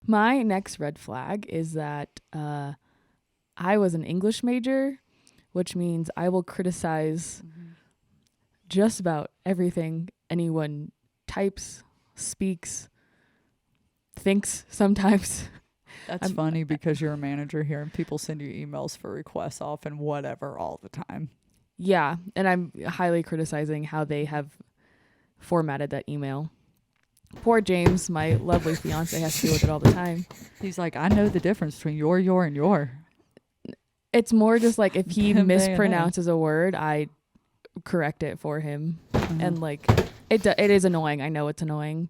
My next red flag is that I was an English major, which means I will criticize just about everything anyone types, speaks, thinks sometimes. That's funny because you're a manager here and people send you emails for requests off and whatever all the time. Yeah, and I'm highly criticizing how they have formatted that email. Poor James, my lovely fiance, has to deal with it all the time. He's like, I know the difference between your, and your. It's more just like if he Them, they, and they. mispronounces a word, I correct it for him. And like it is annoying. I know it's annoying.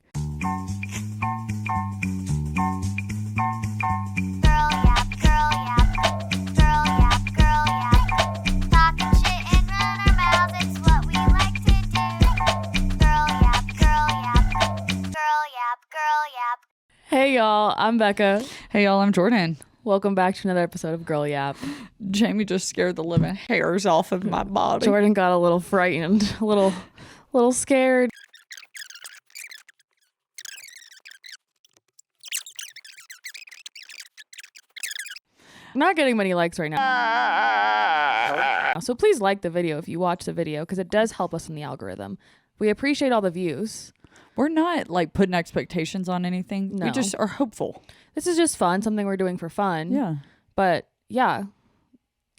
Hey y'all, I'm Becca. Hey y'all, I'm Jordan. Welcome back to another episode of Girl Yap. Jamie just scared the living hairs off of my body. Jordan got a little frightened, a little scared. I'm not getting many likes right now. So please like the video if you watch the video because it does help us in the algorithm. We appreciate all the views. We're not like putting expectations on anything. No. We just are hopeful. This is just fun, something we're doing for fun. Yeah. But yeah,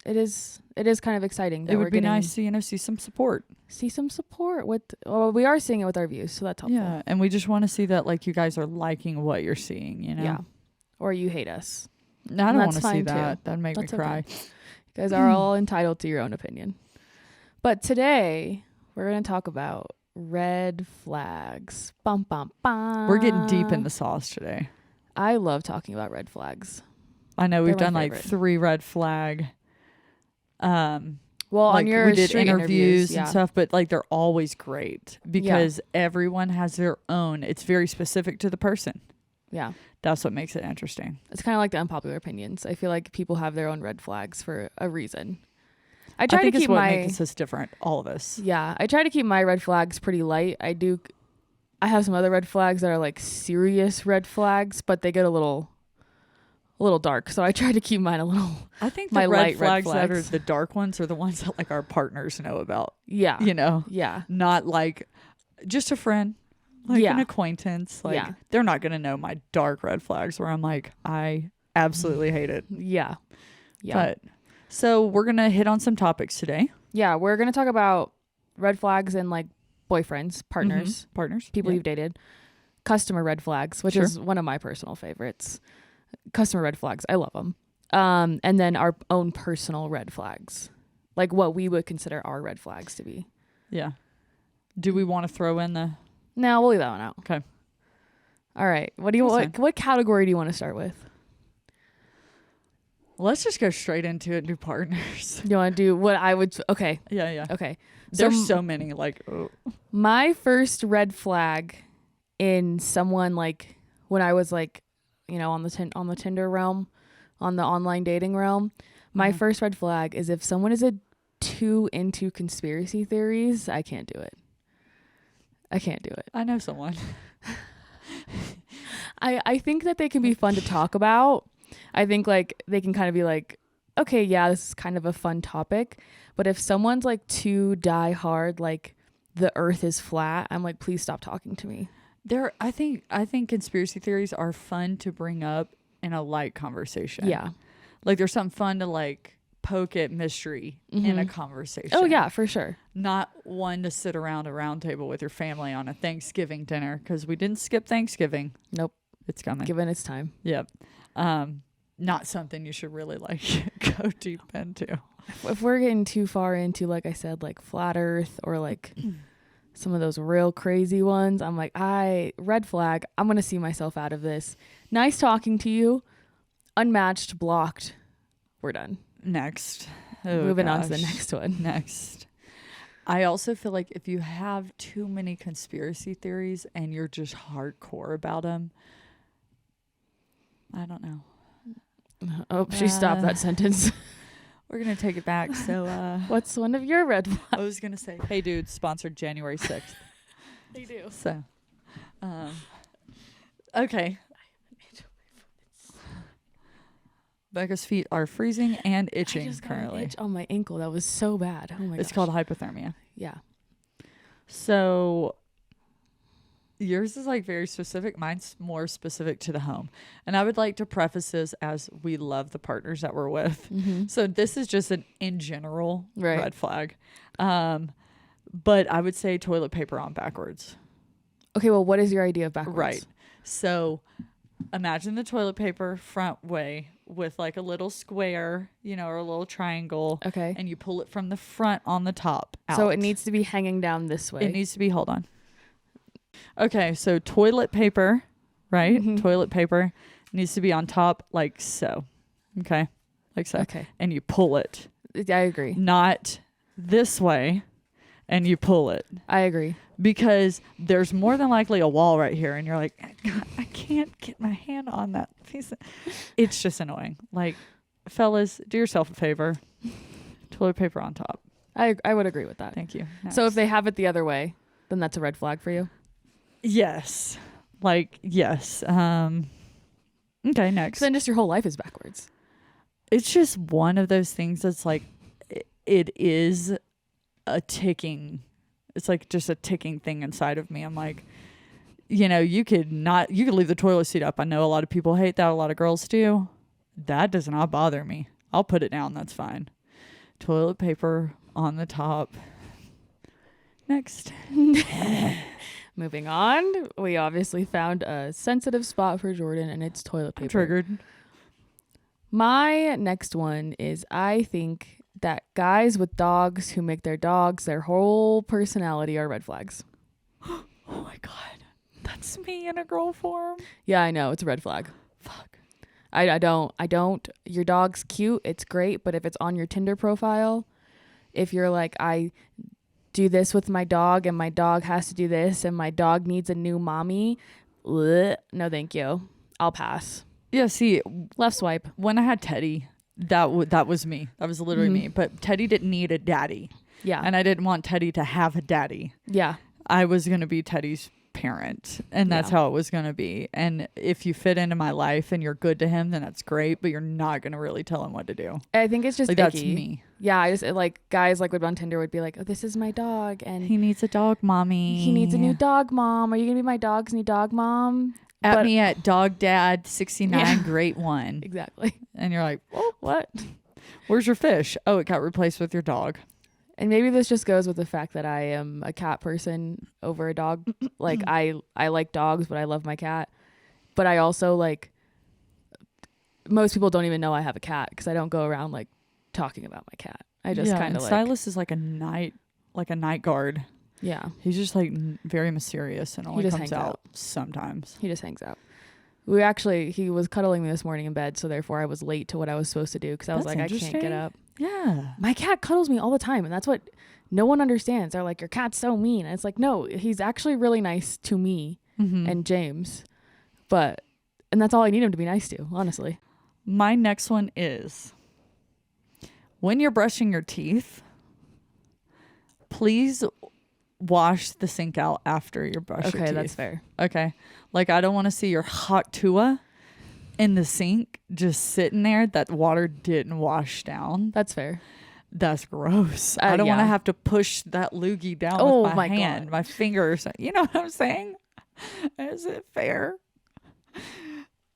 it is kind of exciting. That It would be nice to, see some support. See some support we are seeing it with our views, so that's helpful. Yeah. And we just want to see that like you guys are liking what you're seeing, you know? Yeah. Or you hate us. No, I don't want to see fine, that. too. That'd make me cry. Okay. You guys are all entitled to your own opinion. But today we're going to talk about red flags. Bum, bum, bum. We're getting deep in the sauce today. I love talking about red flags. I know we've They're done my like favorite. 3 red flag. Well, like on your we did street interviews yeah. and stuff, but like they're always great because everyone has their own. It's very specific to the person. Yeah. That's what makes it interesting. It's kind of like the unpopular opinions. I feel like people have their own red flags for a reason. I try to keep it's what my makes us different, all of us. Yeah, I try to keep my red flags pretty light. I have some other red flags that are like serious red flags, but they get a little dark. So I try to keep mine a little. I think my the red light flags, red that are flags. the dark ones are the ones that like our partners know about. Yeah. You know? Yeah. Not like just a friend, like Yeah. an acquaintance. Like Yeah. they're not going to know my dark red flags where I'm like, I absolutely hate it. Yeah. Yeah. But so we're going to hit on some topics today. Yeah, we're going to talk about red flags and like boyfriends, partners, Partners. people you've dated, customer red flags, which is one of my personal favorites. Customer red flags. I love them. And then our own personal red flags, like what we would consider our red flags to be. Yeah. Do we want to throw in the... No, we'll leave that one out. Okay. All right. What category do you want to start with? Let's just go straight into it and do partners. You want to do what I would... Okay. Yeah. Okay. There's so many, like... Oh. My first red flag in someone, like, when I was, like, you know, on the Tinder realm, on the online dating realm, my first red flag is if someone is too into conspiracy theories, I can't do it. I can't do it. I know someone. I think that they can be fun to talk about. I think like they can kind of be like, okay, yeah, this is kind of a fun topic. But if someone's like too die hard, like the earth is flat, I'm like, please stop talking to me. I think conspiracy theories are fun to bring up in a light conversation. Yeah. Like there's something fun to like poke at mystery in a conversation. Oh yeah, for sure. Not one to sit around a round table with your family on a Thanksgiving dinner because we didn't skip Thanksgiving. Nope. It's coming. Given its time. Yep. Not something you should really like go deep into. If we're getting too far into, like I said, like flat earth or like some of those real crazy ones, I'm like, red flag, I'm going to see myself out of this. Nice talking to you. Unmatched, blocked. We're done. Next. Moving on to the next one. Next. I also feel like if you have too many conspiracy theories and you're just hardcore about them, I don't know. Oh, she stopped that sentence. We're going to take it back. So, What's one of your red flags? I was going to say, Hey Dude, sponsored January 6th. They do. So, okay. Becca's feet are freezing and I itching just got an currently. itch on my ankle. That was so bad. Oh my gosh. It's called hypothermia. Yeah. So yours is like very specific. Mine's more specific to the home. And I would like to preface this as we love the partners that we're with. Mm-hmm. So this is just an in general Right. red flag. But I would say toilet paper on backwards. Okay, well, what is your idea of backwards? Right. So imagine the toilet paper front way with like a little square, or a little triangle. Okay. And you pull it from the front on the top out. So it needs to be hanging down this way. It needs to be, hold on. Okay, so toilet paper, right? Mhm. Toilet paper needs to be on top like so. Okay? Like so. Okay. And you pull it. I agree. Not this way, and you pull it. I agree. Because there's more than likely a wall right here, and you're like, God, I can't get my hand on that piece. It's just annoying. Like, fellas, do yourself a favor. Toilet paper on top. I would agree with that. Thank you. So if Next. they have it the other way, then that's a red flag for you. Yes. Like, yes. Okay, next. So then just your whole life is backwards. It's just one of those things that's like, it is a ticking. It's like just a ticking thing inside of me. I'm like, you could leave the toilet seat up. I know a lot of people hate that. A lot of girls do. That does not bother me. I'll put it down. That's fine. Toilet paper on the top. Next. Moving on, we obviously found a sensitive spot for Jordan, and it's toilet paper. I'm triggered. My next one is I think that guys with dogs who make their dogs their whole personality are red flags. Oh my God. That's me in a girl form. Yeah, I know. It's a red flag. Fuck. I don't. Your dog's cute. It's great. But if it's on your Tinder profile, if you're like, I do this with my dog and my dog has to do this and my dog needs a new mommy, bleh, no thank you. I'll pass. Yeah, see, Left swipe. when I had Teddy, that was me. That was literally Mhm. me. But Teddy didn't need a daddy. Yeah. And I didn't want Teddy to have a daddy. Yeah. I was going to be Teddy's parent, and that's Yeah. how it was going to be. And if you fit into my life and you're good to him, then that's great, but you're not going to really tell him what to do. I think it's just Like, icky. that's me. Yeah, I just like guys like would on Tinder would be like, oh, this is my dog and He needs a dog, mommy. he needs a new dog mom. Are you gonna be my dog's new dog mom? At But- me at Dog Dad 69 Yeah. Great One. Exactly. And you're like, Oh, what? where's your fish? Oh, it got replaced with your dog. And maybe this just goes with the fact that I am a cat person over a dog. Like I like dogs, but I love my cat. But I also like most people don't even know I have a cat because I don't go around like talking about my cat. I just kind and of like Silas is like a night guard. yeah. He's just like very mysterious and only just comes hangs out out. sometimes. He just hangs out. He was cuddling me this morning in bed, so therefore I was late to what I was supposed to do because I was That's like, I can't get interesting. up. Yeah. My cat cuddles me all the time, and that's what no one understands. They're like, your cat's so mean. And it's like, no, he's actually really nice to me Mm-hmm. and James. And that's all I need him to be nice to, honestly. My next one is when you're brushing your teeth, please wash the sink out after you brush your Okay, teeth. that's fair. Okay. Like, I don't want to see your hot tua in the sink just sitting there that water didn't wash down. That's fair. That's gross. I don't want to yeah. have to push that loogie down Oh with my my hand, God. my fingers. You know what I'm saying? Is it fair?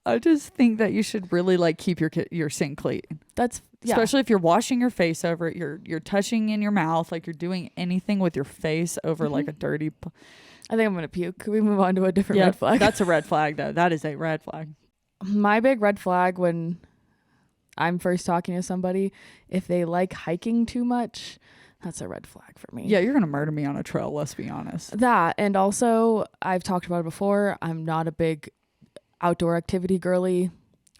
I just think that you should really like keep your sink clean. That's yeah. Especially if you're washing your face over it, you're touching in your mouth, like you're doing anything with your face over like a dirty. I think I'm gonna puke. Could we move on to a different Yeah, red flag? that's a red flag though. That is a red flag. My big red flag when I'm first talking to somebody, if they like hiking too much, that's a red flag for me. Yeah, you're gonna murder me on a trail. Let's be honest. That, and also I've talked about it before. I'm not a big outdoor activity girly.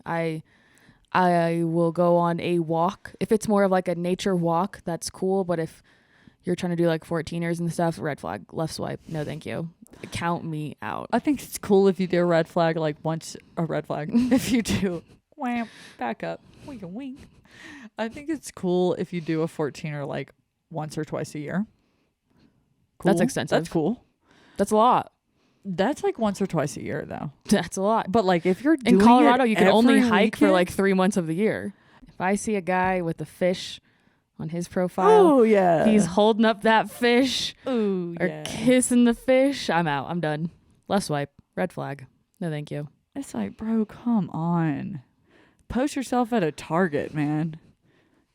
I will go on a walk if it's more of like a nature walk. That's cool, but if you're trying to do like 14ers and stuff, red flag, left swipe. No, thank you. Count me out. I think it's cool if you do a red flag like once a red flag. If you do, wham, back up, wink a wink. I think it's cool if you do a 14er like once or twice a year. That's Cool. extensive. That's cool. That's a lot. That's like once or twice a year though. That's a lot. But like if you're doing In Colorado, it you can only every hike for weekend- like 3 months of the year. If I see a guy with a fish on his profile, Oh yeah. he's holding up that fish oh or yeah. kissing the fish, I'm out. I'm done. Left swipe. Red flag. No, thank you. It's like, bro, come on. Post yourself at a Target, man.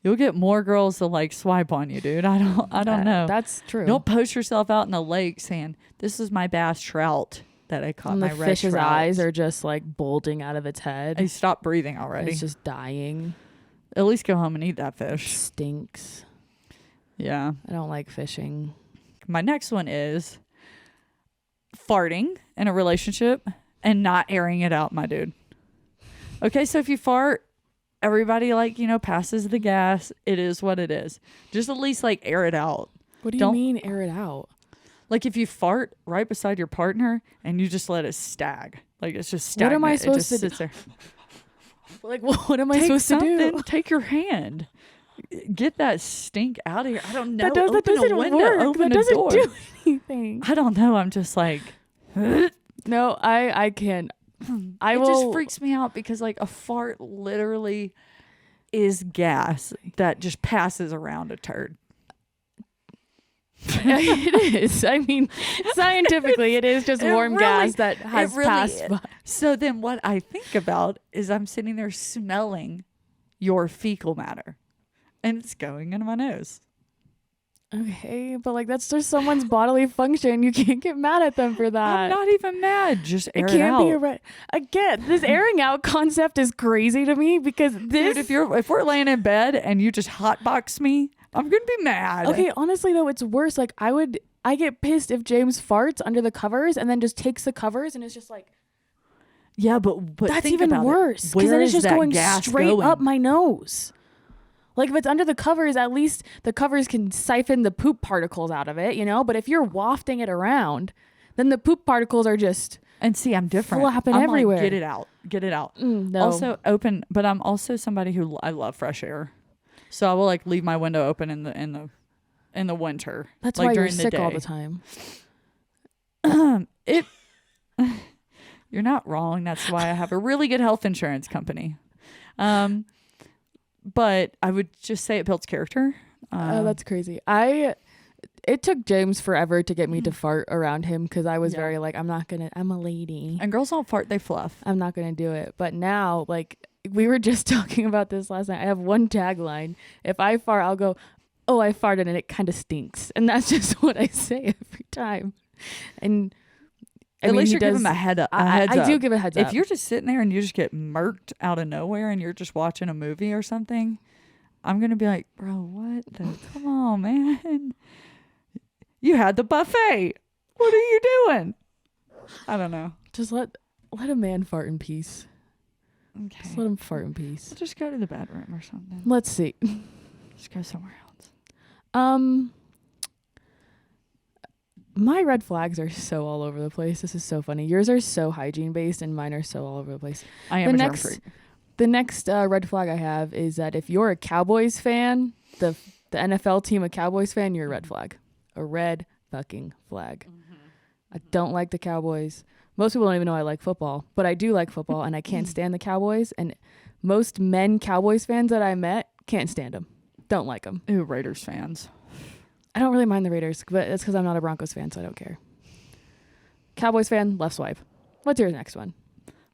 You'll get more girls to like swipe on you, dude. I don't know. That's true. Don't post yourself out in the lake saying, "This is my bass trout that I caught." And My the red fish's trout." eyes are just like bulging out of its head. Hey, stop breathing already. It's just dying. At least go home and eat that It fish. stinks. Yeah. I don't like fishing. My next one is farting in a relationship and not airing it out, my dude. Okay, so if you fart, everybody like, passes the gas. It is what it is. Just at least like air it out. What do you Don't- mean air it out? Like if you fart right beside your partner and you just let it stag. Like it's just stagnant. What am I It supposed just to sits there. Like, what am I Take supposed to something. do? Take your hand. Get that stink out of here. I don't know. That Open doesn't a window. work. Open That a doesn't door. do anything. I don't know. I'm just like, No, I can't. I it will. just freaks me out because like a fart literally is gas that just passes around a turd. It is. I mean, scientifically, it is just It warm really- gas that has really passed is. by. So then what I think about is I'm sitting there smelling your fecal matter and it's going into my nose. Okay, but like that's just someone's bodily function. You can't get mad at them for I'm that. not even mad. Just air It it can't out. be a again. This airing out concept is crazy to me because this. Dude, if we're laying in bed and you just hotbox me, I'm gonna be mad. Okay, honestly though, it's worse. Like I get pissed if James farts under the covers and then just takes the covers and is just like Yeah, but that's think even about it. worse because Where then it's is just that going gas straight going? up my nose. Like if it's under the covers, at least the covers can siphon the poop particles out of it, But if you're wafting it around, then the poop particles are just And see, I'm different. Flapping I'm everywhere. Like, get it out. Get it out. no. Also open, but I'm also somebody who I love fresh air. So I will like leave my window open in the winter. That's like why you're during the sick all day. the time. It You're not wrong. That's why I have a really good health insurance company. But I would just say it builds character. That's crazy. It took James forever to get me to fart around him because I was Yeah. very like, I'm a lady. And girls don't fart, they fluff. I'm not going to do it. But now, like, we were just talking about this last night. I have one tagline. If I fart, I'll go, oh, I farted and it kind of stinks. And that's just what I say every time. And I At mean, least he you're giving does- him a heads I do up. give a heads up. If you're just sitting there and you just get murked out of nowhere and you're just watching a movie or something, I'm going to be like, bro, what the? Come on, man. You had the buffet. What are you doing? I don't know. Just let a man fart in peace. Okay. Just let him fart in peace. We'll just go to the bedroom or something. Let's see. Just go somewhere else. My red flags are so all over the place. This is so funny. Yours are so hygiene based and mine are so all over the place. I am The a germ next- freak. The next red flag I have is that if you're a Cowboys fan, the NFL team a Cowboys fan, you're a red flag. A red fucking flag. I don't like the Cowboys. Most people don't even know I like football, but I do like football and I can't stand the Cowboys. And most men Cowboys fans that I met can't stand them. Don't like them. Ooh, Raiders fans. I don't really mind the Raiders, but that's because I'm not a Broncos fan, so I don't care. Cowboys fan, left swipe. What's your next one?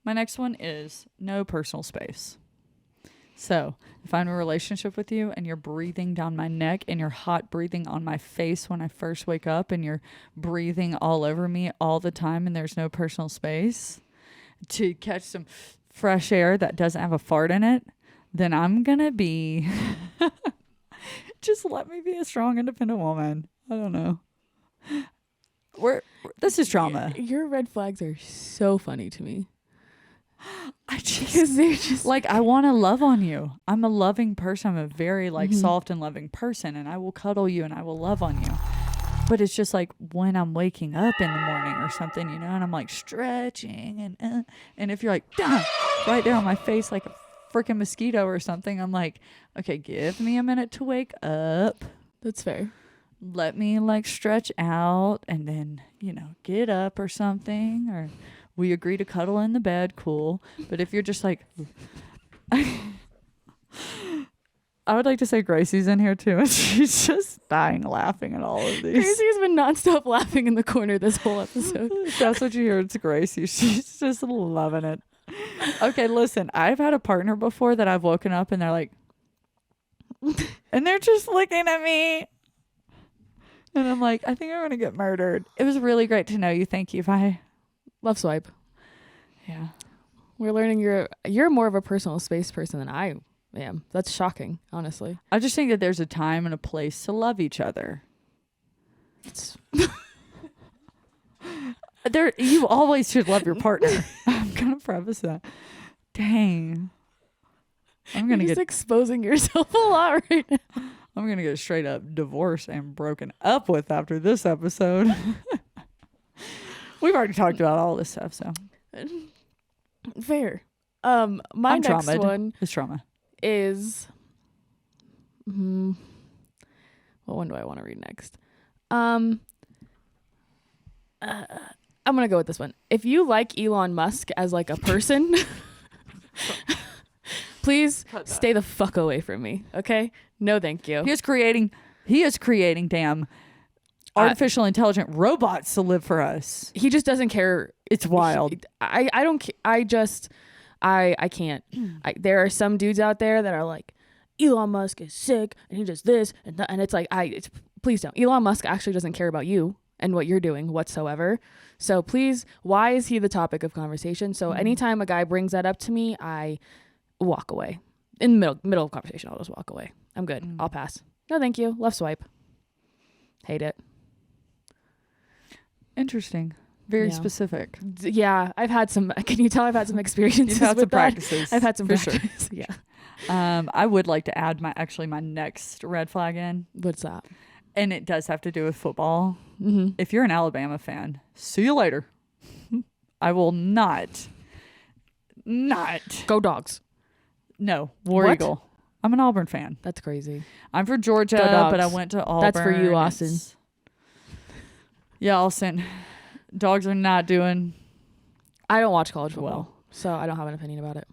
My next one is no personal space. So if I'm in a relationship with you and you're breathing down my neck and you're hot breathing on my face when I first wake up and you're breathing all over me all the time and there's no personal space to catch some fresh air that doesn't have a fart in it, then I'm going to be... Just let me be a strong, independent woman. I don't know. This is drama. Your red flags are so funny to me. I just... Because they're just Like, I want to love on you. I'm a loving person. I'm a very soft and loving person, and I will cuddle you and I will love on you. But it's just like when I'm waking up in the morning or something, and I'm like stretching and if you're like "Duh," right there on my face like a freaking mosquito or something, I'm like, okay, give me a minute to wake up. That's fair. let me like stretch out and then, get up or something, or we agree to cuddle in the bed, cool. But if you're just like, I would like to say Gracie's in here too, and she's just dying laughing at all of these. Gracie's been nonstop laughing in the corner this whole episode. That's what you hear. It's Gracie. She's just loving it. Okay, listen. I've had a partner before that I've woken up and they're like, and they're just looking at me. And I'm like, I think I'm going to get murdered. It was really great to know you. Thank you. Bye. Love swipe. Yeah. We're learning you're more of a personal space person than I am. That's shocking, honestly. I just think that there's a time and a place to love each other. You always should love your partner. I'm going to preface that. Dang. You're just exposing yourself a lot right now. I'm going to get straight up divorced and broken up with after this episode. We've already talked about all this stuff, so. Fair. My next one is trauma. Is what one do I want to read next? I'm gonna go with this one. If you like Elon Musk as like a person, please stay the fuck away from me. Okay? No, thank you. He is creating damn artificial intelligent robots to live for us. He just doesn't care. It's wild. I don't. I can't. There are some dudes out there that are like, Elon Musk is sick and he does this and that, and it's like, please don't. Elon Musk actually doesn't care about you and what you're doing whatsoever. So please, why is he the topic of conversation? So anytime a guy brings that up to me, I walk away. In the middle of conversation, I'll just walk away. I'm good. I'll pass. No, thank you. Left swipe. Hate it. Interesting. Very specific. Yeah, I've had some. Can you tell I've had some experiences? You've had with some that? practices. I've had some for practice. Sure. Yeah. I would like to add my next red flag in. What's that? And it does have to do with football. Mm-hmm. If you're an Alabama fan, see you later. I will not. Go Dogs. No, War What? Eagle. I'm an Auburn fan. That's crazy. I'm for Georgia, Go Dogs. but I went to Auburn. That's for you, Austin. Yeah, Austin. Dogs are not doing I don't watch college football, well. so I don't have an opinion about it.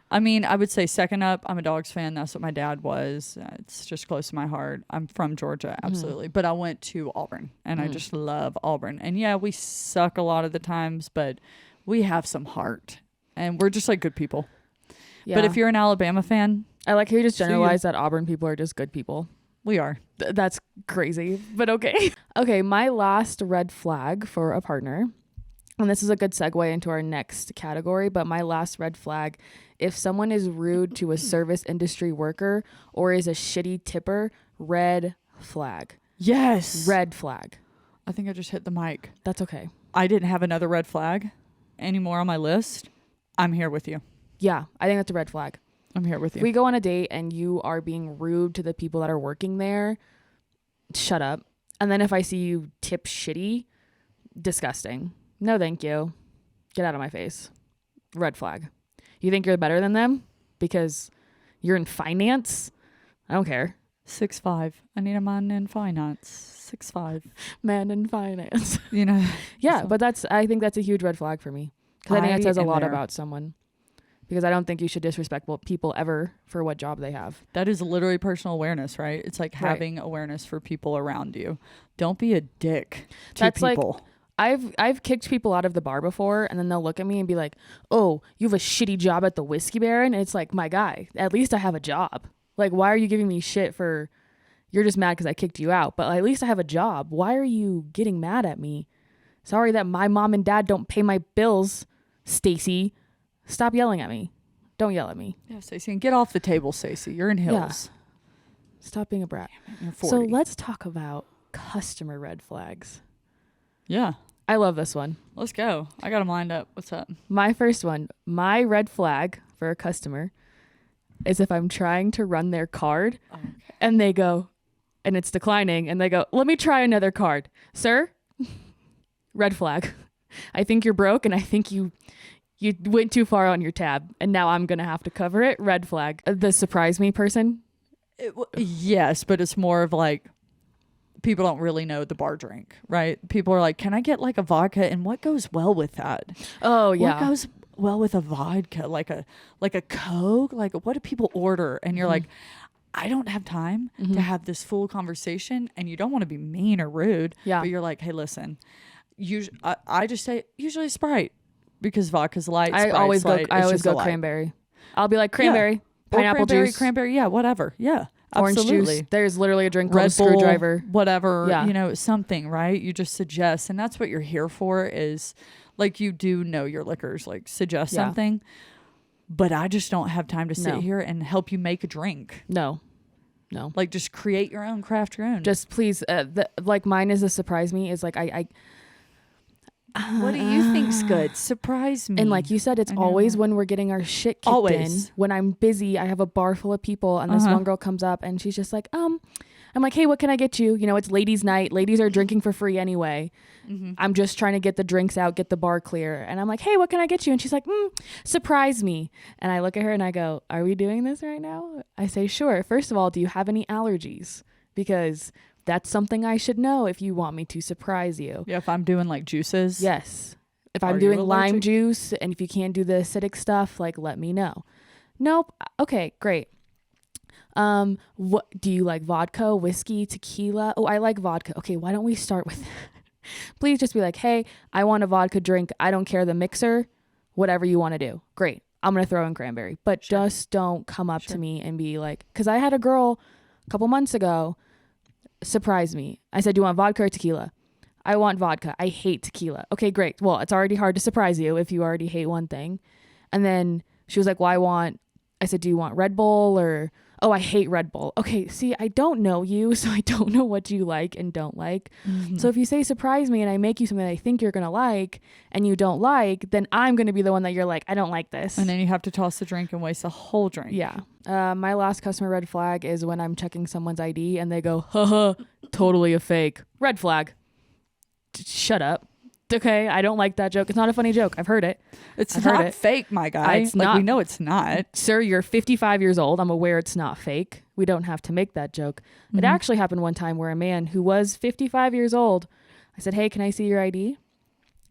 I mean, I would say second up, I'm a Dogs fan. That's what my dad was. It's just close to my heart. I'm from Georgia, absolutely. But I went to Auburn, and I just love Auburn. And yeah, we suck a lot of the times, but we have some heart. And we're just like good people. Yeah. But if you're an Alabama fan, I like how you just generalize that Auburn people are just good people. we are. That's crazy, but okay. Okay, my last red flag for a partner, and this is a good segue into our next category, but my last red flag, if someone is rude to a service industry worker or is a shitty tipper, red flag. Yes. Red flag. I think I just hit the mic. That's okay. I didn't have another red flag anymore on my list. I'm here with you. Yeah, I think that's a red flag. I'm here with If you. we go on a date and you are being rude to the people that are working there, shut up. And then if I see you tip shitty, disgusting. No, thank you. Get out of my face. Red flag. You think you're better than them because you're in finance? I don't care. 6'5". I need a man in finance. 6'5". Man in finance. You know. Yeah, So- but I think that's a huge red flag for me. Because I think it says a am lot there. about someone. Because I don't think you should disrespect people ever for what job they have. That is literally personal awareness, right? It's like having awareness for people around you. Don't be a dick to That's like- people. I've kicked people out of the bar before, and then they'll look at me and be like, "Oh, you have a shitty job at the Whiskey Baron?" And it's like, my guy, at least I have a job. Like, why are you giving me shit for? You're just mad because I kicked you out, but at least I have a job. Why are you getting mad at me? Sorry that my mom and dad don't pay my bills, Stacy. Stop yelling at me. Don't yell at me. Yeah, Stacey, and get off the table, Stacey. You're in Hills. Stop being a brat. You're 40. So let's talk about customer red flags. Yeah. I love this one. Let's go. I got them lined up. What's up? My first one, my red flag for a customer is if I'm trying to run their card and they go, and it's declining, and they go, "Let me try another card." Sir, red flag. I think you're broke, and I think you went too far on your tab, and now I'm going to have to cover it. Red flag. The surprise me person. Yes, but it's more of like people don't really know the bar drink, right? People are like, can I get like a vodka? And what goes well with that? Oh yeah. What goes well with a vodka? Like a Coke? Like what do people order? And you're like, I don't have time to have this full conversation, and you don't want to be mean or rude. Yeah. But you're like, hey, listen, I just say usually Sprite because vodka's light. I Sprite's always light. go. I It's always just a go light. cranberry. I'll be like cranberry, Or pineapple juice, cranberry, yeah, whatever. Yeah. orange Absolutely. juice. There's literally a drink called a Red Bull, screwdriver. whatever, Yeah. something, right? You just suggest, and that's what you're here for is like, you do know your liquors, like suggest Yeah. something, but I just don't have time to sit No. here and help you make a drink. No. Like just create your own, craft your own. Just please, like mine is a surprise me is like I what do you think's good? Surprise me. and like you said, it's I know. always when we're getting our shit kicked Always. in. When I'm busy, I have a bar full of people, and this one girl comes up and she's just like, I'm like, hey, what can I get you? You know, it's ladies' night. Ladies are drinking for free anyway. I'm just trying to get the drinks out, get the bar clear. And I'm like, hey, what can I get you? And she's like, surprise me. And I look at her and I go, are we doing this right now? I say, sure. First of all, do you have any allergies? Because that's something I should know if you want me to surprise you. Yeah, if I'm doing like juices. Yes. If Are I'm you doing lime allergic? juice and if you can't do the acidic stuff, like let me know. Nope. Okay, great. What do you like? Vodka, whiskey, tequila? Oh, I like vodka. Okay, why don't we start with please just be like, hey, I want a vodka drink. I don't care the mixer, whatever you want to do. Great. I'm going to throw in cranberry. But just don't come up to me and be like, because I had a girl a couple months ago surprise me. I said, do you want vodka or tequila? I want vodka. I hate tequila. Okay, great. Well, it's already hard to surprise you if you already hate one thing. And then she was like, well, I said, do you want Red Bull or, oh, I hate Red Bull. Okay, see, I don't know you, so I don't know what you like and don't like. So if you say surprise me and I make you something that I think you're going to like and you don't like, then I'm going to be the one that you're like, I don't like this. And then you have to toss the drink and waste the whole drink. Yeah. My last customer red flag is when I'm checking someone's ID and they go, haha, totally a fake. Red flag. Shut up. Okay, I don't like that joke. It's not a funny joke. I've heard it. It's I've heard not it. fake, my guy. It's like, not. we know it's not. Sir, you're 55 years old. I'm aware it's not fake. We don't have to make that joke. It actually happened one time where a man who was 55 years old, I said, hey, can I see your ID?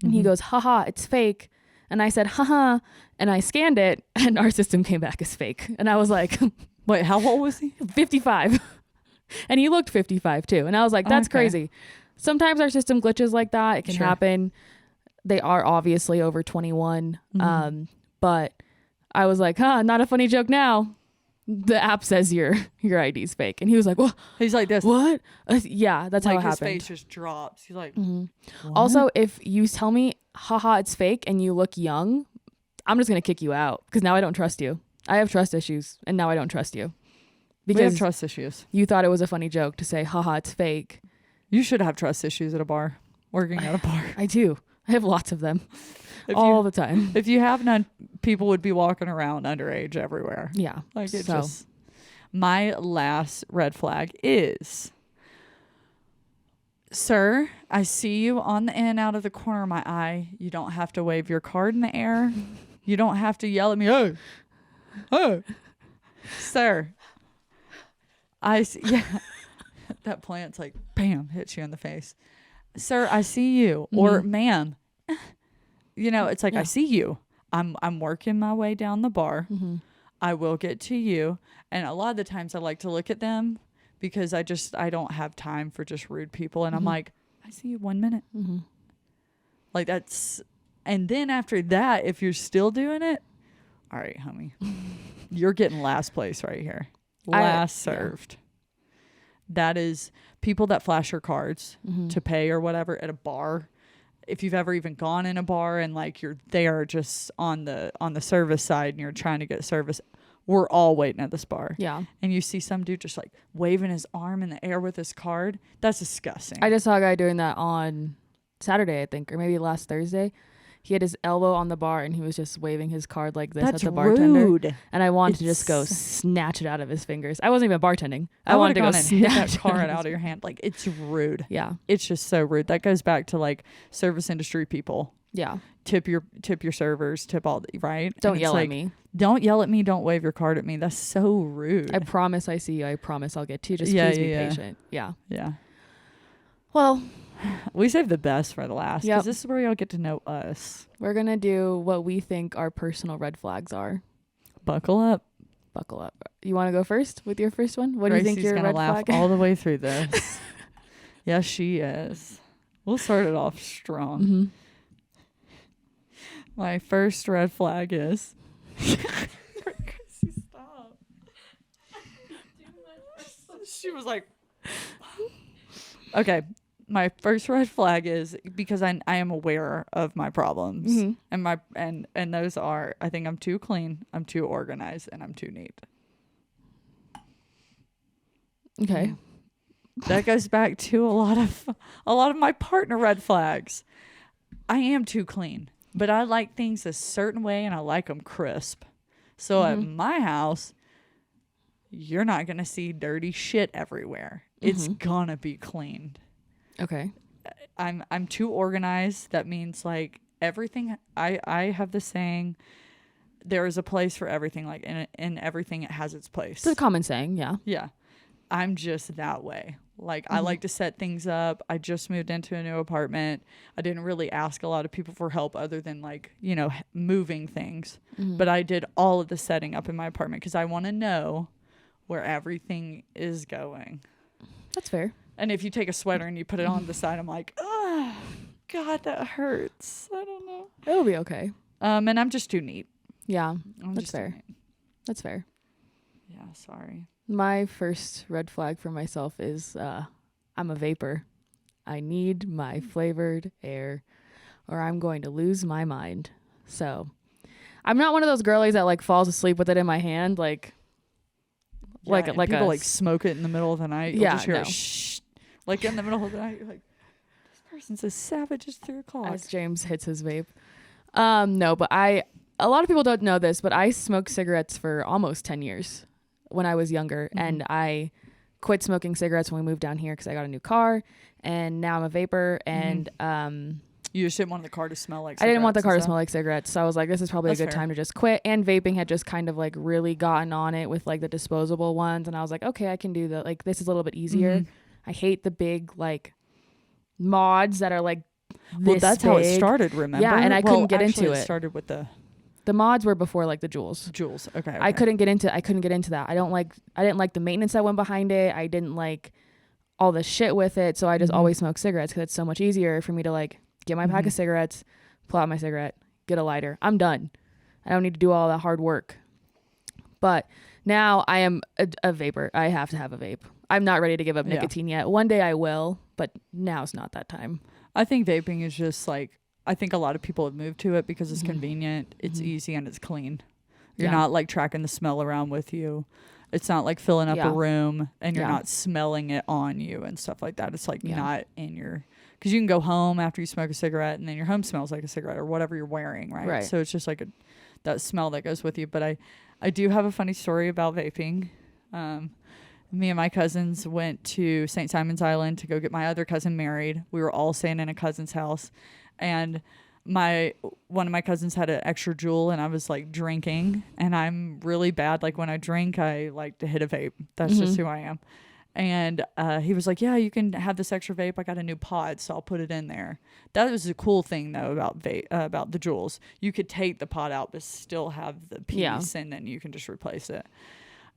And he goes, haha, it's fake. And I said, haha. And I scanned it and our system came back as fake. And I was like, Wait, how old was he? 55. And he looked 55 too. And I was like, that's Okay. crazy. Sometimes our system glitches like that. It can Sure. happen. They are obviously over 21. But I was like, not a funny joke now. The app says your ID's fake. And he was like, what? He's like this. What? Yeah, that's Like how it his happened. face just drops. He's like, Also, if you tell me, haha, it's fake and you look young, I'm just going to kick you out because now I don't trust you. I have trust issues and now I don't trust you. we have Because trust issues. you thought it was a funny joke to say, haha, it's fake. You should have trust issues at a bar, working at a bar. I do. I have lots of them If all you, the time. if you have none, people would be walking around underage everywhere. Yeah. Like it So- just. My last red flag is, sir, I see you on the in and out of the corner of my eye. You don't have to wave your card in the air. You don't have to yell at me. Hey, hey, sir. Yeah. That plant's like, bam, hits you in the face. Sir, I see you. Or ma'am. You know, it's like, Yeah. I see you. I'm working my way down the bar. I will get to you. And a lot of the times I like to look at them because I don't have time for just rude people. And I'm like, I see you 1 minute. Like that's, and then after that, if you're still doing it, all right, homie, you're getting last place right here. Last yeah. served. That is people that flash your cards to pay or whatever at a bar. If you've ever even gone in a bar and like you're there just on the service side and you're trying to get service, we're all waiting at this bar. Yeah. And you see some dude just like waving his arm in the air with his card. That's disgusting. I just saw a guy doing that on Saturday, I think, or maybe last Thursday. He had his elbow on the bar and he was just waving his card like this That's at the bartender. rude. And I wanted to It's- just go snatch it out of his fingers. I wasn't even bartending. I I wanted to go and hit snatch that card it out of your hand. Like it's rude. Yeah. It's just so rude. That goes back to like service industry people. Yeah. Tip your servers, tip all the, right? Don't And it's yell like, at me. Don't yell at me. Don't wave your card at me. That's so rude. I promise I see you. I promise I'll get to you. Just Yeah, please be yeah. patient. Yeah. Yeah. Well, We saved the best for the last Yep. because this is where y'all get to know us. we're going to do what we think our personal red flags are. Buckle up. Buckle up. You want to go first with your first one? What do you think Gracie's your gonna red laugh flag? all the way through this. Yes, she is. We'll start it off strong. Mm-hmm. My first red flag is. Gracie, stop. She was like. Okay, my first red flag is because I am aware of my problems, Mm-hmm. and my and those are, I think I'm too clean, I'm too organized, and I'm too neat. Okay. That goes back to a lot of my partner red flags. I am too clean, but I like things a certain way, and I like them crisp. So at my house, you're not gonna see dirty shit everywhere. It's gonna be cleaned. Okay. I'm too organized. That means like everything. I have the saying, there is a place for everything. Like in everything, it has its place. It's a common saying, yeah. Yeah, I'm just that way. Like I like to set things up. I just moved into a new apartment. I didn't really ask a lot of people for help other than like, you know, moving things. But I did all of the setting up in my apartment because I want to know where everything is going. That's fair. And if you take a sweater and you put it on the side, I'm like, oh, God, that hurts. I don't know. It'll be okay. And I'm just too neat. Yeah, I'm that's just too fair. neat. That's fair. Yeah, sorry. My first red flag for myself is I'm a vapor. I need my flavored air or I'm going to lose my mind. So I'm not one of those girlies that like falls asleep with it in my hand. Like Yeah, and people a like smoke it in the middle of the night. You'll Yeah, just hear no. it shh, like in the middle of the night. You're like, this person's as savage as 3 o'clock. as James hits his vape. No, but a lot of people don't know this, but I smoked cigarettes for almost 10 years when I was younger. And I quit smoking cigarettes when we moved down here because I got a new car and now I'm a vapor. And You just didn't want the car to smell like I didn't want the cigarettes car and to stuff? smell like cigarettes. So I was like, this is probably That's a good fair. time to just quit. And vaping had just kind of like really gotten on it with like the disposable ones. And I was like, okay, I can do that. Like, this is a little bit easier. I hate the big like mods that are like Well, this that's how it big. started, remember? Yeah, and I couldn't get actually, into it. It started with the The mods were before like the Juuls. Juuls. Okay. I couldn't get into that. I didn't like the maintenance that went behind it. I didn't like all the shit with it. So I just always smoke cigarettes because it's so much easier for me to like get my pack of cigarettes, pull out my cigarette, get a lighter. I'm done. I don't need to do all that hard work. But now I am a vapor. I have to have a vape. I'm not ready to give up Yeah. nicotine yet. One day I will, but now's not that time. I think vaping is just like, I think a lot of people have moved to it because it's convenient, it's easy, and it's clean. You're Yeah. not like tracking the smell around with you. It's not like filling up Yeah. a room and you're Yeah. not smelling it on you and stuff like that. It's like Yeah. not in your, because you can go home after you smoke a cigarette and then your home smells like a cigarette or whatever you're wearing, right? Right. So it's just like that smell that goes with you. But I do have a funny story about vaping. Me and my cousins went to St. Simon's Island to go get my other cousin married. We were all staying in a cousin's house, and one of my cousins had an extra Juul, and I was like drinking, and I'm really bad. Like when I drink, I like to hit a vape. That's just who I am. And he was like, "Yeah, you can have this extra vape. I got a new pod, so I'll put it in there." That was a cool thing though about about the Juuls. You could take the pod out, but still have the piece, Yeah. and then you can just replace it.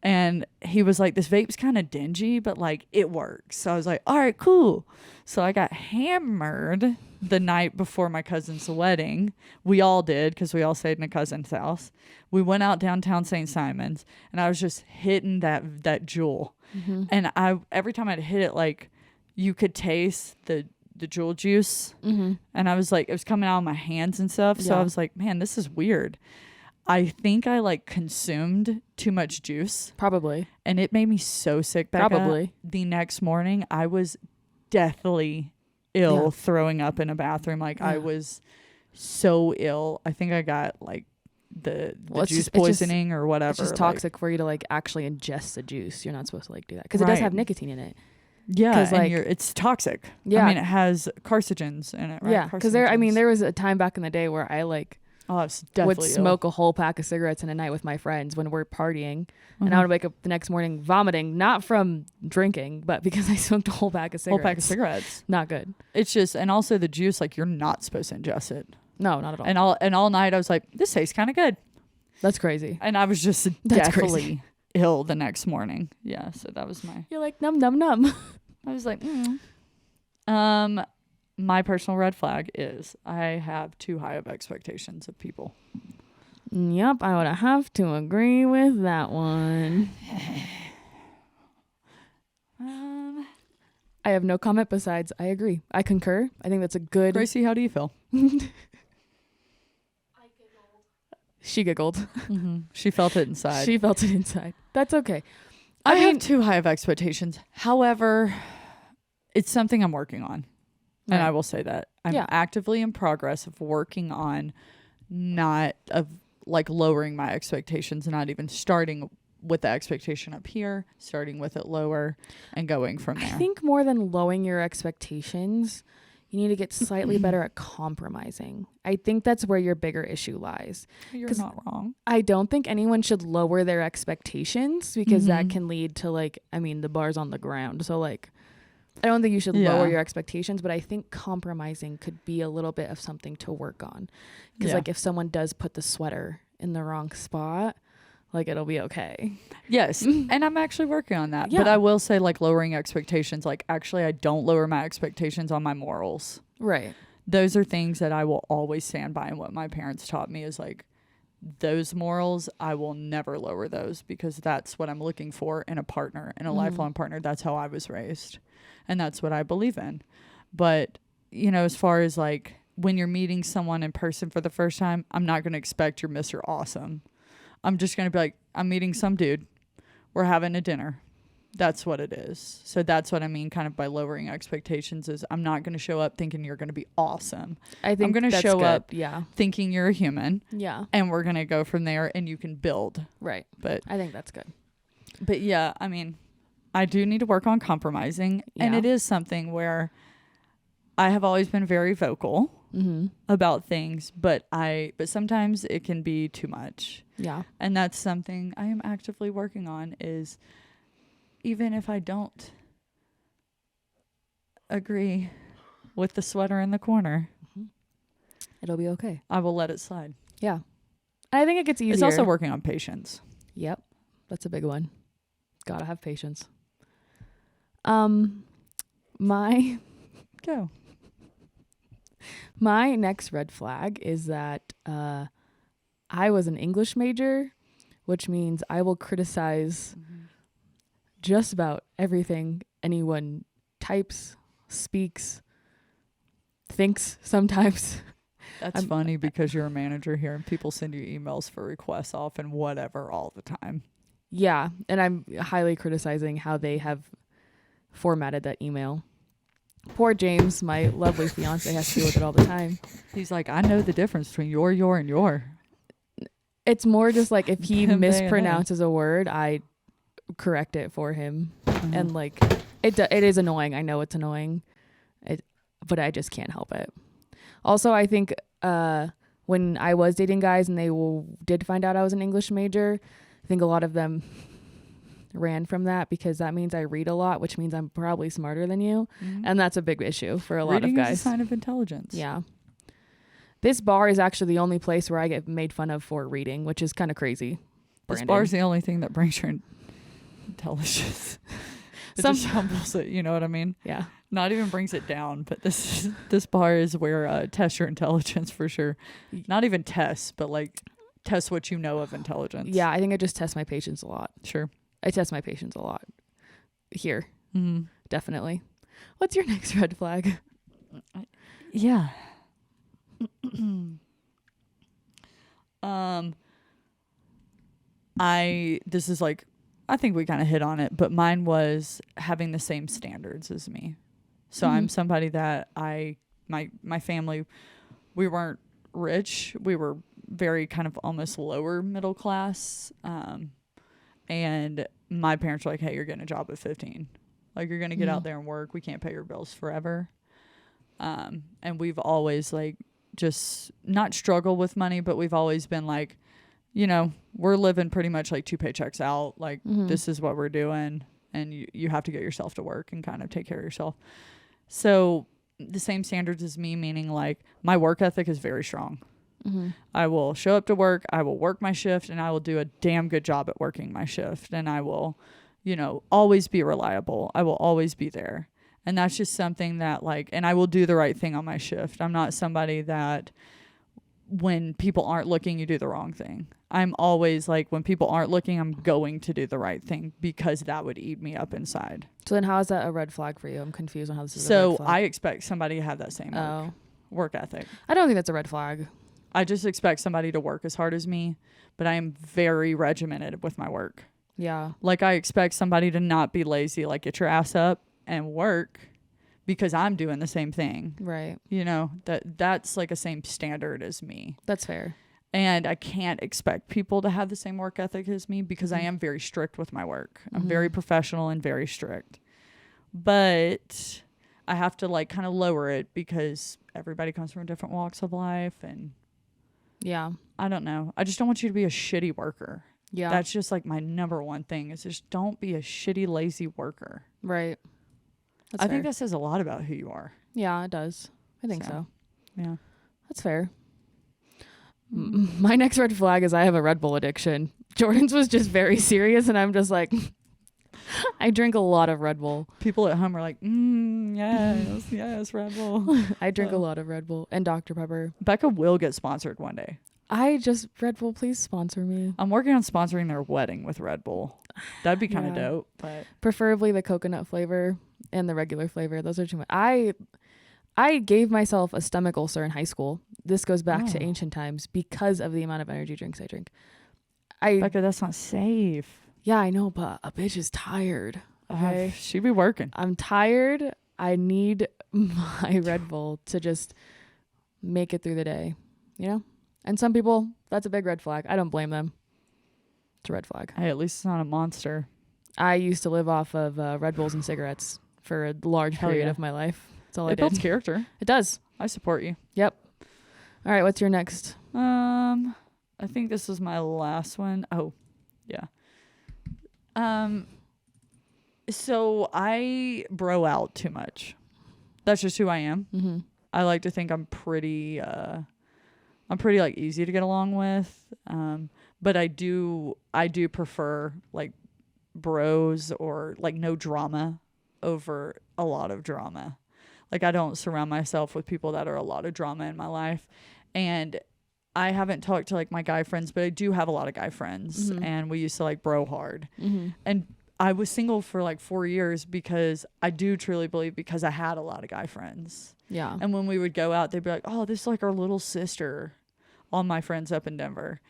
And he was like, this vape's kind of dingy, but like it works. So I was like, all right, cool. So I got hammered the night before my cousin's wedding. We all did because we all stayed in a cousin's house. We went out downtown St. Simon's and I was just hitting that Juul. And every time I'd hit it, like you could taste the Juul juice. And I was like, it was coming out of my hands and stuff. So Yeah. I was like, man, this is weird. I think I like consumed too much juice Probably. and it made me so sick, Becca. Probably. The next morning I was deathly ill, Yeah. throwing up in a bathroom. Like I Yeah. was so ill. I think I got like the Well, it's juice just- it's just- poisoning or whatever. It's just like- toxic for you to like actually ingest the juice. You're not supposed to like do that because it does Right. have nicotine in it. yeah, 'cause, and like- it's toxic. Yeah. I mean, it has carcinogens in it, right? Yeah, because there Carcinogens. was a time back in the day where I like Oh, I was definitely would smoke a whole pack of cigarettes in a night with my friends when we're partying. And I would wake up the next morning vomiting, not from drinking, but because I smoked a whole pack of cigarettes. Whole pack of cigarettes. Not good. It's just, and also the juice, like you're not supposed to ingest it. No, not at all. And all night I was like, this tastes kind of good. That's crazy. And I was just That's definitely crazy. ill the next morning. Yeah, so that was my. You're like, num, num, num. I was like, my personal red flag is I have too high of expectations of people. Yep, I would have to agree with that one. I have no comment besides I agree. I concur. I think that's a good... Gracie, how do you feel? She giggled. Mm-hmm. She felt it inside. She felt it inside. That's okay. I mean, have too high of expectations. However, it's something I'm working on. Right. And I will say that. I'm Yeah. actively in progress of working on not of like lowering my expectations, not even starting with the expectation up here, starting with it lower and going from there. I think more than lowering your expectations, you need to get slightly better at compromising. I think that's where your bigger issue lies. You're 'Cause not wrong. I don't think anyone should lower their expectations because that Mhm. can lead to the bar's on the ground. So I don't think you should Yeah. lower your expectations, but I think compromising could be a little bit of something to work on. Because Yeah. if someone does put the sweater in the wrong spot, it'll be okay. Yes. And I'm actually working on that. Yeah. But I will say lowering expectations, actually I don't lower my expectations on my morals. Right. Those are things that I will always stand by, and what my parents taught me is those morals, I will never lower those because that's what I'm looking for in a partner, in a lifelong partner. That's how I was raised. And that's what I believe in. But, as far as when you're meeting someone in person for the first time, I'm not going to expect you're Mr. Awesome. I'm just going to be like, I'm meeting some dude. We're having a dinner. That's what it is. So that's what I mean kind of by lowering expectations is I'm not going to show up thinking you're going to be awesome. I think I'm going to that's show good. up Yeah. thinking you're a human. Yeah. And we're going to go from there and you can build. Right. But I think that's good. yeah, I mean, I do need to work on compromising. And Yeah. it is something where I have always been very vocal about things, but sometimes it can be too much. Yeah. And that's something I am actively working on is even if I don't agree with the sweater in the corner, It'll be okay. I will let it slide. Yeah. I think it gets easier. It's also working on patience. Yep. That's a big one. Gotta have patience. My Go. My next red flag is that I was an English major, which means I will criticize just about everything anyone types, speaks, thinks sometimes. That's funny because you're a manager here and people send you emails for requests off and whatever all the time. Yeah, and I'm highly criticizing how they have formatted that email. Poor James, my lovely fiance, has to deal with it all the time. He's like, I know the difference between your, and your. It's more just if he Them, they, and they. mispronounces a word, I correct it for him. And it is annoying. I know it's annoying, but I just can't help it. Also, I think when I was dating guys and they did find out I was an English major, I think a lot of them ran from that because that means I read a lot, which means I'm probably smarter than you. And that's a big issue for a lot Reading of guys. is a sign of intelligence. Yeah. This bar is actually the only place where I get made fun of for reading, which is kind of crazy. This Brandon. bar's the only thing that brings your intelligence. It just humbles it, you know what I mean? Yeah. Not even brings it down, but this bar is where test your intelligence for sure. Not even tests, but test what you know of intelligence. Yeah, I think I just test my patience a lot. Sure. I test my patience a lot here. Mm-hmm. Definitely. What's your next red flag? Yeah. This is I think we kind of hit on it, but mine was having the same standards as me. So I'm somebody that my family, we weren't rich. We were very kind of almost lower middle class. And my parents were like, hey, you're getting a job at 15. You're going to get out there and work. We can't pay your bills forever. And we've always just not struggle with money, but we've always been like, you know, we're living pretty much like 2 paychecks out. Like this is what we're doing, and you have to get yourself to work and kind of take care of yourself. So the same standards as me, meaning like my work ethic is very strong. I will show up to work, I will work my shift, and I will do a damn good job at working my shift. And I will, you know, always be reliable. I will always be there. And that's just something that like, and I will do the right thing on my shift. I'm not somebody that when people aren't looking, you do the wrong thing. I'm always like, when people aren't looking, I'm going to do the right thing because that would eat me up inside. So then how is that a red flag for you? I'm confused on how this is a So red flag. I expect somebody to have that same work ethic. I don't think that's a red flag. I just expect somebody to work as hard as me, but I am very regimented with my work. Yeah. Like I expect somebody to not be lazy, like get your ass up and work because I'm doing the same thing. Right. You know, that's like a same standard as me. That's fair. And I can't expect people to have the same work ethic as me because I am very strict with my work. I'm very professional and very strict. But I have to like kind of lower it because everybody comes from different walks of life, and yeah, I don't know. I just don't want you to be a shitty worker. Yeah. That's just like my number one thing is just don't be a shitty, lazy worker. Right. That's I fair. think that says a lot about who you are. Yeah, it does. I think so. Yeah. That's fair. My next red flag is I have a Red Bull addiction. Jordan's was just very serious, and I'm just like, I drink a lot of Red Bull. People at home are like, yes, Red Bull. I drink a lot of Red Bull and Dr. Pepper. Becca will get sponsored one day. Red Bull, please sponsor me. I'm working on sponsoring their wedding with Red Bull. That'd be kind of dope. But preferably the coconut flavor and the regular flavor. Those are too much. I gave myself a stomach ulcer in high school. This goes back to ancient times because of the amount of energy drinks I drink. Becca, that's not safe. Yeah, I know, but a bitch is tired. Okay. She be working. I'm tired. I need my Red Bull to just make it through the day, you know? And some people, that's a big red flag. I don't blame them. It's a red flag. Hey, at least it's not a monster. I used to live off of Red Bulls and cigarettes for a large period of my life. That's all I did. It builds character. It does. I support you. Yep. All right, what's your next? I think this is my last one. Oh, yeah. So I bro out too much. That's just who I am. Mm-hmm. I like to think I'm pretty like easy to get along with. But I do prefer like bros or like no drama over a lot of drama. Like I don't surround myself with people that are a lot of drama in my life. And I haven't talked to like my guy friends, but I do have a lot of guy friends, and we used to like bro hard. And I was single for like 4 years because I do truly believe because I had a lot of guy friends. Yeah. And when we would go out, they'd be like, "Oh, this is like our little sister." All my friends up in Denver.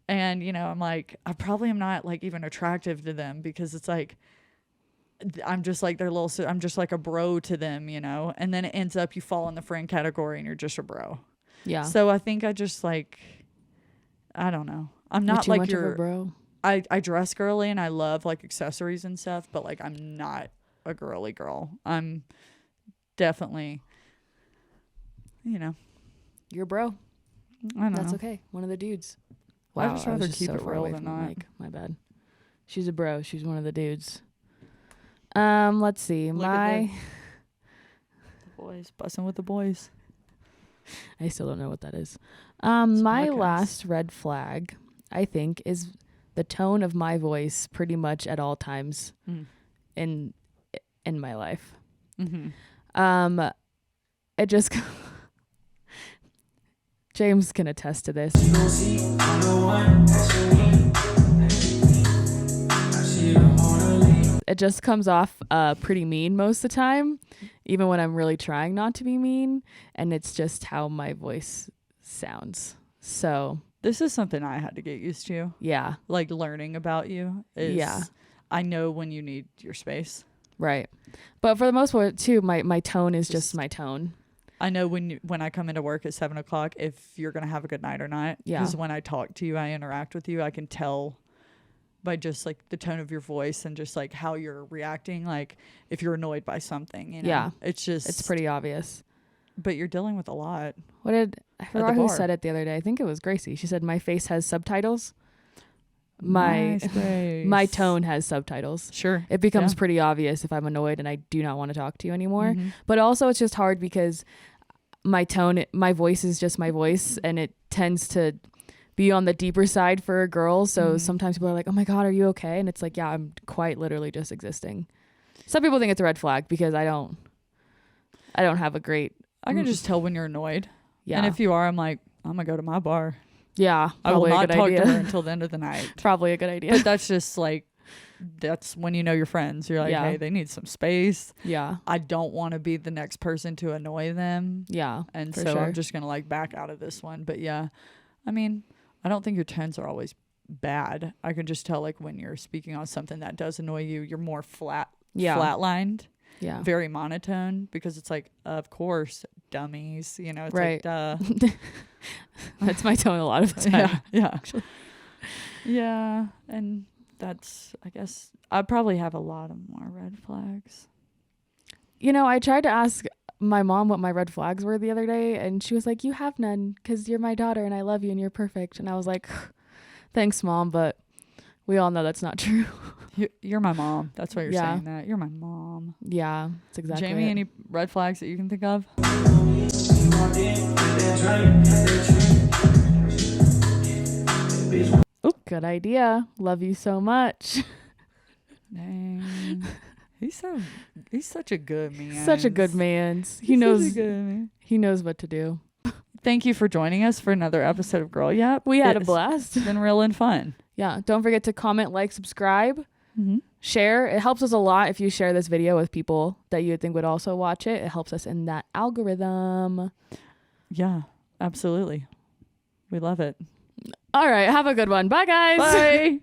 And, you know, I'm like, I probably am not like even attractive to them because it's like, I'm just like their little, I'm just like a bro to them, you know? And then it ends up you fall in the friend category and you're just a bro. Yeah. So I think I just like, I don't know. I'm not too like much of a bro. I dress girly and I love like accessories and stuff, but like I'm not a girly girl. I'm definitely, you know. You're a bro. I don't That's know. okay. One of the dudes. I'd just rather was keep it far real away than from the not. mic. My bad. She's a bro. She's one of the dudes. Let's see. Look at the boys, bussing with the boys. I still don't know what that is. It's My podcast. last red flag, I think, is the tone of my voice pretty much at all times in my life. It just James can attest to this. It just comes off pretty mean most of the time, even when I'm really trying not to be mean, and it's just how my voice sounds. So This is something I had to get used to. yeah, Like learning about you is, Yeah. I know when you need your space. right. But for the most part too, my tone is just my tone. I know when I come into work at 7:00 if you're gonna have a good night or not. Yeah. Because when I talk to you, I interact with you, I can tell by just like the tone of your voice and just like how you're reacting. Like if you're annoyed by something, you know? Yeah. It's just It's pretty obvious. but you're dealing with a lot. I forgot who bar. said it the other day. I think it was Gracie. She said my face has subtitles. My Nice, tone has subtitles. Sure. It becomes Yeah. pretty obvious if I'm annoyed and I do not want to talk to you anymore. Mhm. But also it's just hard because my voice is just my voice, and it tends to be on the deeper side for a girl. So Mhm. sometimes people are like, oh my God, are you okay? And it's like, yeah, I'm quite literally just existing. Some people think it's a red flag because I don't have a great, I can just tell when you're annoyed. yeah. And if you are, I'm like, I'm going to go to my bar. Yeah, I will probably a not good talk idea. to her until the end of the night. Probably a good idea. But that's just like, that's when you know your friends. You're like, Yeah. hey, they need some space. Yeah. I don't want to be the next person to annoy them. Yeah. And for so sure. I'm just going to like back out of this one. But yeah, I mean, I don't think your tones are always bad. I can just tell like when you're speaking on something that does annoy you, you're more flatlined, Yeah. very monotone, because it's like, of course, dummies, you know, it's Right. like, duh. That's my tone a lot of the time. Yeah. Yeah. And that's, I guess, I probably have a lot of more red flags. You know, I tried to ask my mom what my red flags were the other day, and she was like, you have none because you're my daughter and I love you and you're perfect. And I was like, thanks, Mom, but we all know that's not true. You're my mom. That's why you're Yeah. saying that. You're my mom. Yeah, that's exactly Jamie, it. any red flags that you can think of? Good idea. Love you so much. Dang. He's such a good man. Such a good man. He He's knows such a good man. he knows what to do. Thank you for joining us for another episode of Girl Yap. We had a It's blast. been real and fun. Yeah, don't forget to comment, like, subscribe, Mm-hmm. share. It helps us a lot if you share this video with people that you would think would also watch it. It helps us in that algorithm. Yeah, absolutely. We love it. All right, have a good one. Bye, guys. Bye.